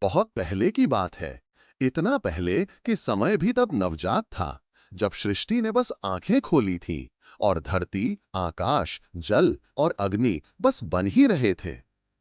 बहुत पहले की बात है। इतना पहले कि समय भी तब नवजात था, जब सृष्टि ने बस आंखें खोली थीं और धरती, आकाश, जल और अग्नि बस बन ही रहे थे।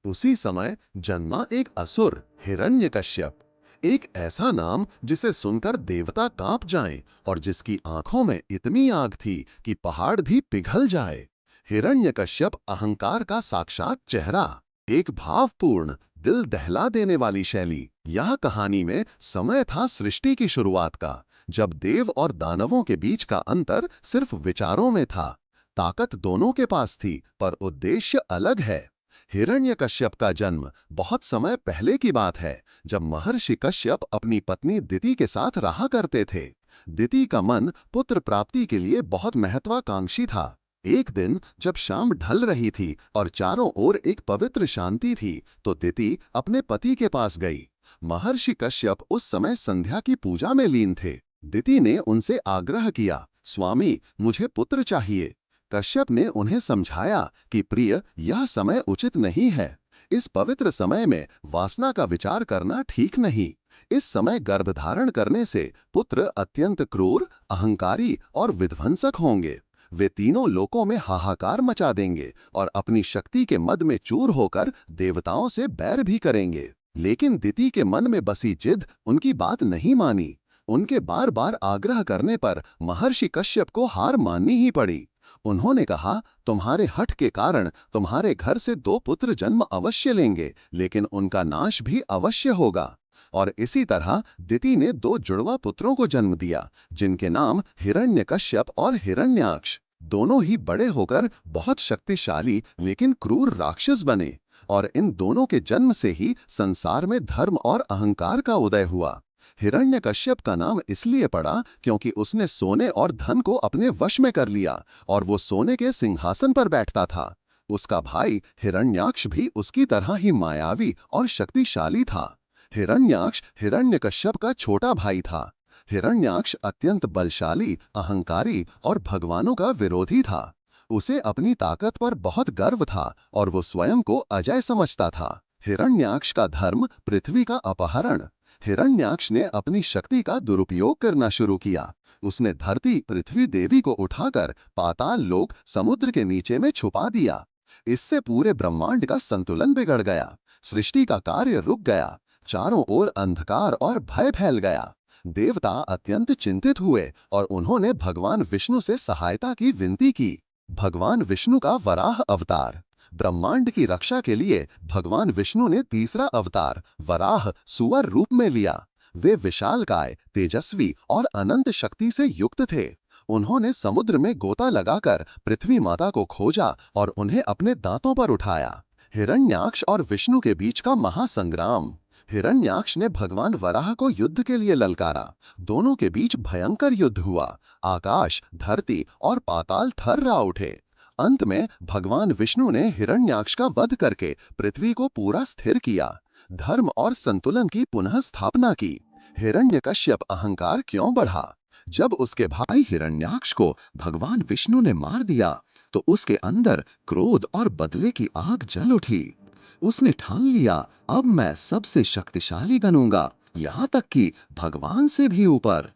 उसी समय जन्मा एक असुर, हिरण्यकश्यप। एक ऐसा नाम जिसे सुनकर देवता कांप जाएं और जिसकी आंखों में इतनी आग थी कि पहाड़ भी पिघल जाए। हिरण्यकश्यप अहंकार का साक्षात चेहरा, एक भावपूर्ण, दिल दहला देने वाली शैली। यह कहानी में समय था सृष्टि की शुरुआत का, जब देव और दानवों के बीच का अंतर सिर्फ विचारों में था। ताकत दोनों के पास थी, पर उद्देश्य अलग है। हिरण्यकश्यप का जन्म बहुत समय पहले की बात है, जब महर्षि कश्यप अपनी पत्नी दिति के साथ रहा करते थे। दिति का मन पुत्र प्राप्ति के लिए बहुत महत्वाकांक्षी था। एक दिन जब शाम ढल रही थी और चारों ओर एक पवित्र शांति थी, तो दिति अपने पति के पास गई। महर्षि कश्यप उस समय संध्या की पूजा में लीन थे। दिति ने उनसे आग्रह किया, स्वामी, मुझे पुत्र चाहिए। कश्यप ने उन्हें समझाया कि प्रिय, यह समय उचित नहीं है। इस पवित्र समय में वासना का विचार करना ठीक नहीं। इस समय गर्भधारण करने से पुत्र अत्यंत क्रूर, अहंकारी और विध्वंसक होंगे। वे तीनों लोकों में हाहाकार मचा देंगे और अपनी शक्ति के मद में चूर होकर देवताओं से बैर भी करेंगे। लेकिन दिति के मन में बसी जिद उनकी बात नहीं मानी। उनके बार बार आग्रह करने पर महर्षि कश्यप को हार माननी ही पड़ी। उन्होंने कहा, तुम्हारे हठ के कारण तुम्हारे घर से दो पुत्र जन्म अवश्य लेंगे, लेकिन उनका नाश भी अवश्य होगा। और इसी तरह दिति ने दो जुड़वा पुत्रों को जन्म दिया, जिनके नाम हिरण्यकश्यप और हिरण्याक्ष। दोनों ही बड़े होकर बहुत शक्तिशाली लेकिन क्रूर राक्षस बने। और इन दोनों के जन्म से ही संसार में धर्म और अहंकार का उदय हुआ। हिरण्यकश्यप का नाम इसलिए पड़ा क्योंकि उसने सोने और धन को अपने वश में कर लिया और वो सोने के सिंहासन पर बैठता था। उसका भाई हिरण्याक्ष भी उसकी तरह ही मायावी और शक्तिशाली था। हिरण्याक्ष हिरण्यकश्यप का छोटा भाई था। हिरण्याक्ष अत्यंत बलशाली, अहंकारी और भगवानों का विरोधी था। उसे अपनी ताकत पर बहुत गर्व था और वो स्वयं को अजय समझता था। हिरण्याक्ष का धर्म पृथ्वी का अपहरण। हिरण्याक्ष ने अपनी शक्ति का दुरुपयोग करना शुरू किया। उसने धरती पृथ्वी देवी को उठाकर पाताल लोक समुद्र के नीचे में छुपा दिया। इससे पूरे ब्रह्मांड का संतुलन बिगड़ गया। सृष्टि का कार्य रुक गया। चारों ओर अंधकार और भय फैल गया। देवता अत्यंत चिंतित हुए और उन्होंने भगवान विष्णु से सहायता की विनती की। भगवान विष्णु का वराह अवतार। ब्रह्मांड की रक्षा के लिए भगवान विष्णु ने तीसरा अवतार वराह सुअर रूप में लिया। वे विशालकाय, तेजस्वी और अनंत शक्ति से युक्त थे। उन्होंने समुद्र में गोता लगाकर पृथ्वी माता को खोजा और उन्हें अपने दांतों पर उठाया। हिरण्याक्ष और विष्णु के बीच का महासंग्राम। हिरण्याक्ष ने भगवान वराह को युद्ध के लिए ललकारा। दोनों के बीच भयंकर युद्ध हुआ। आकाश, धरती और पाताल थर्रा उठे। अंत में भगवान विष्णु ने हिरण्याक्ष का वध करके पृथ्वी को पूरा स्थिर किया। धर्म और संतुलन की पुनः स्थापना की। हिरण्यकश्यप अहंकार क्यों बढ़ा? जब उसके भाई हिरण्याक्ष को भगवान विष्णु ने मार दिया, तो उसके अंदर क्रोध और बदले की आग जल उठी। उसने ठान लिया, अब मैं सबसे शक्तिशाली बनूंगा, यहाँ तक कि भगवान से भी ऊपर।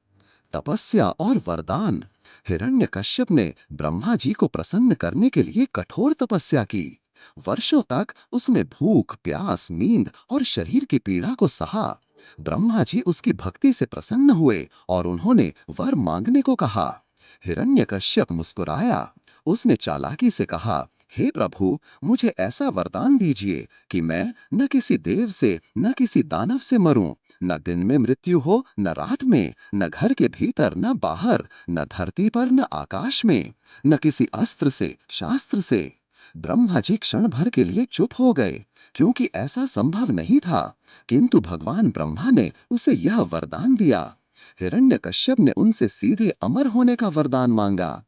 तपस्या और वरदान। हिरण्यकश्यप ने ब्रह्मा जी को प्रसन्न करने के लिए कठोर तपस्या की। वर्षों तक उसने भूख, प्यास, नींद और शरीर की पीड़ा को सहा। ब्रह्मा जी उसकी भक्ति से प्रसन्न हुए और उन्होंने वर मांगने को कहा। हिरण्यकश्यप मुस्कुराया। उसने चालाकी से कहा, हे प्रभु, मुझे ऐसा वरदान दीजिए कि मैं न किसी देव से न किसी दानव से मरूं, न दिन में मृत्यु हो न रात में, न घर के भीतर न बाहर, न धरती पर न आकाश में, न किसी अस्त्र से शास्त्र से। ब्रह्मा जी क्षण भर के लिए चुप हो गए, क्योंकि ऐसा संभव नहीं था। किंतु भगवान ब्रह्मा ने उसे यह वरदान दिया। हिरण्यकश्यप ने उनसे सीधे अमर होने का वरदान मांगा।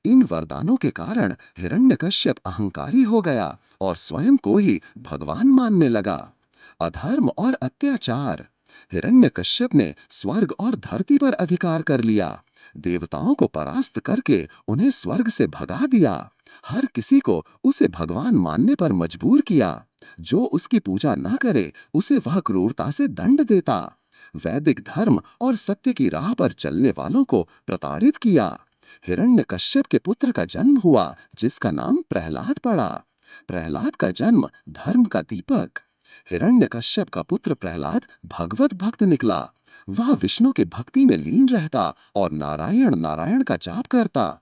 इन वरदानों के कारण हिरण्यकश्यप अहंकारी हो गया और स्वयं को ही भगवान मानने लगा। अधर्म और अत्याचार। हिरण्यकश्यप ने स्वर्ग और धरती पर अधिकार कर लिया। देवताओं को परास्त करके उन्हें स्वर्ग से भगा दिया। हर किसी को उसे भगवान मानने पर मजबूर किया। जो उसकी पूजा न करे उसे वह क्रूरता से दंड देता। वैदिक धर्म और सत्य की राह पर चलने वालों को प्रताड़ित किया। हिरण्यकश्यप के पुत्र का जन्म हुआ जिसका नाम प्रहलाद पड़ा। प्रहलाद का जन्म धर्म का दीपक। हिरण्यकश्यप का पुत्र प्रहलाद भगवत भक्त निकला। वह विष्णु की भक्ति में लीन रहता और नारायण नारायण का जाप करता।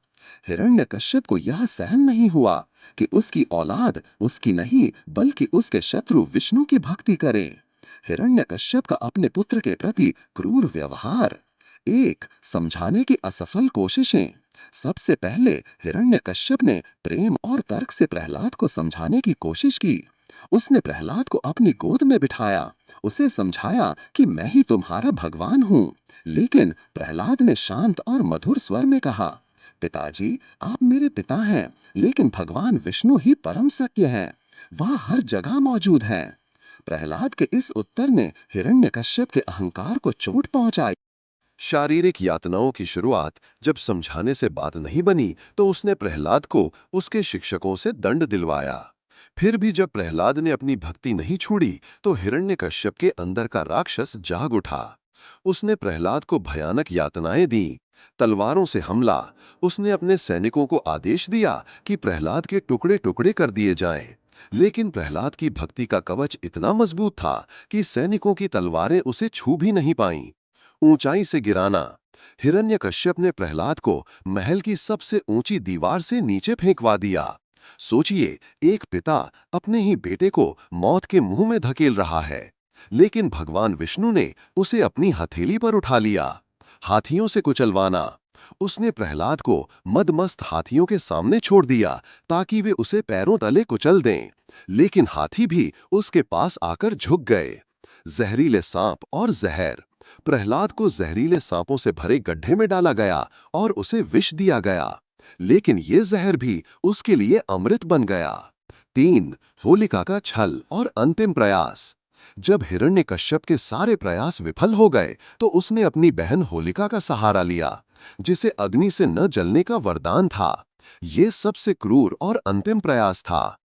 हिरण्यकश्यप को यह सहन नहीं हुआ कि उसकी औलाद उसकी नहीं बल्कि उसके शत्रु विष्णु की भक्ति करे। हिरण्यकश्यप का अपने पुत्र के प्रति क्रूर व्यवहार। एक, समझाने की असफल कोशिशें। सबसे पहले हिरण्यकश्यप ने प्रेम और तर्क से प्रहलाद को समझाने की कोशिश की। उसने प्रहलाद को अपनी गोद में बिठाया, उसे समझाया कि मैं ही तुम्हारा भगवान हूँ। लेकिन प्रहलाद ने शांत और मधुर स्वर में कहा, पिताजी, आप मेरे पिता हैं, लेकिन भगवान विष्णु ही परम सत्य है। वह हर जगह मौजूद है। प्रहलाद के इस उत्तर ने हिरण्यकश्यप के अहंकार को चोट पहुंचाई। शारीरिक यातनाओं की शुरुआत जब समझाने से बात नहीं बनी तो उसने प्रहलाद को उसके शिक्षकों से दंड दिलवाया। फिर भी जब प्रहलाद ने अपनी भक्ति नहीं छोड़ी तो हिरण्यकश्यप के अंदर का राक्षस जाग उठा। उसने प्रहलाद को भयानक यातनाएं दी, तलवारों से हमला। उसने अपने सैनिकों को आदेश दिया कि प्रहलाद के टुकड़े टुकड़े कर दिए जाएं। लेकिन प्रहलाद की भक्ति का कवच इतना मजबूत था कि सैनिकों की तलवारें उसे छू भी नहीं पाईं। ऊंचाई से गिराना। हिरण्यकश्यप ने प्रहलाद को महल की सबसे ऊंची दीवार से नीचे फेंकवा दिया। सोचिए, एक पिता अपने ही बेटे को मौत के मुंह में धकेल रहा है, लेकिन भगवान विष्णु ने उसे अपनी हथेली पर उठा लिया। हाथियों से कुचलवाना। उसने प्रहलाद को मदमस्त हाथियों के सामने छोड़ दिया ताकि वे उसे पैरों तले कुचल दें, लेकिन हाथी भी उसके पास आकर झुक गए। जहरीले सांप और जहर। प्रहलाद को जहरीले सांपों से भरे गड्ढे में डाला गया और उसे विष दिया गया, लेकिन ये जहर भी उसके लिए अमृत बन गया। 3, होलिका का छल और अंतिम प्रयास। जब हिरण्यकश्यप के सारे प्रयास विफल हो गए तो उसने अपनी बहन होलिका का सहारा लिया, जिसे अग्नि से न जलने का वरदान था। यह सबसे क्रूर और अंतिम प्रयास था।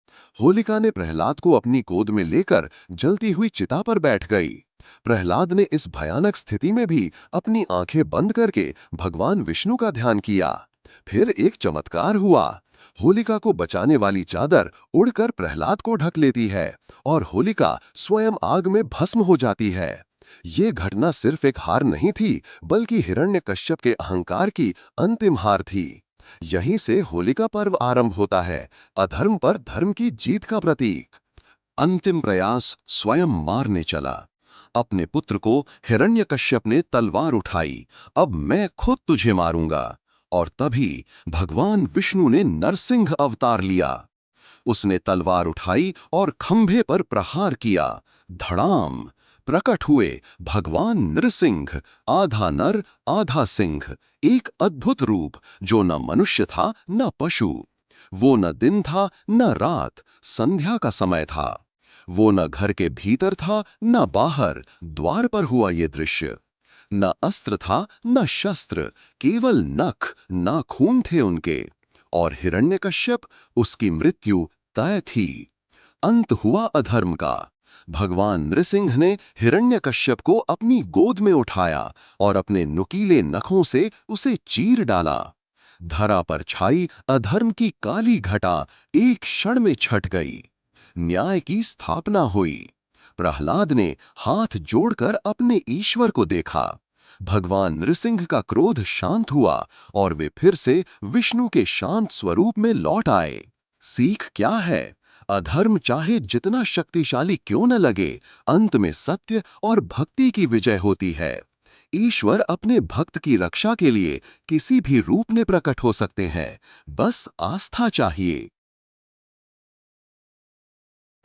होलिका ने प्रहलाद को अपनी गोद में लेकर जलती हुई चिता पर बैठ गई। प्रहलाद ने इस भयानक स्थिति में भी अपनी आंखें बंद करके भगवान विष्णु का ध्यान किया। फिर एक चमत्कार हुआ। होलिका को बचाने वाली चादर उड़कर प्रहलाद को ढक लेती है और होलिका स्वयं आग में भस्म हो जाती है। ये घटना सिर्फ एक हार नहीं थी, बल्कि हिरण्यकश्यप के अहंकार की अंतिम हार थी। यहीं से होलिका पर्व आरंभ होता है, अधर्म पर धर्म की जीत का प्रतीक। अंतिम प्रयास, स्वयं मारने चला। अपने पुत्र को हिरण्यकश्यप ने तलवार उठाई, अब मैं खुद तुझे मारूंगा। और तभी भगवान विष्णु ने नरसिंह अवतार लिया। उसने तलवार उठाई और खंभे पर प्रहार किया। धड़ाम। प्रकट हुए भगवान नृसिंह, आधा नर आधा सिंह। एक अद्भुत रूप जो न मनुष्य था न पशु। वो न दिन था न रात, संध्या का समय था। वो न घर के भीतर था न बाहर, द्वार पर हुआ ये दृश्य। न अस्त्र था न शस्त्र, केवल नख नाखून थे उनके। और हिरण्यकश्यप, उसकी मृत्यु तय थी। अंत हुआ अधर्म का। भगवान नृसिंह ने हिरण्यकश्यप को अपनी गोद में उठाया और अपने नुकीले नखों से उसे चीर डाला। धरा पर छाई अधर्म की काली घटा एक क्षण में छट गई। न्याय की स्थापना हुई। प्रहलाद ने हाथ जोड़कर अपने ईश्वर को देखा। भगवान नृसिंह का क्रोध शांत हुआ और वे फिर से विष्णु के शांत स्वरूप में लौट आए। सीख क्या है? अधर्म चाहे जितना शक्तिशाली क्यों न लगे, अंत में सत्य और भक्ति की विजय होती है। ईश्वर अपने भक्त की रक्षा के लिए किसी भी रूप में प्रकट हो सकते हैं, बस आस्था चाहिए।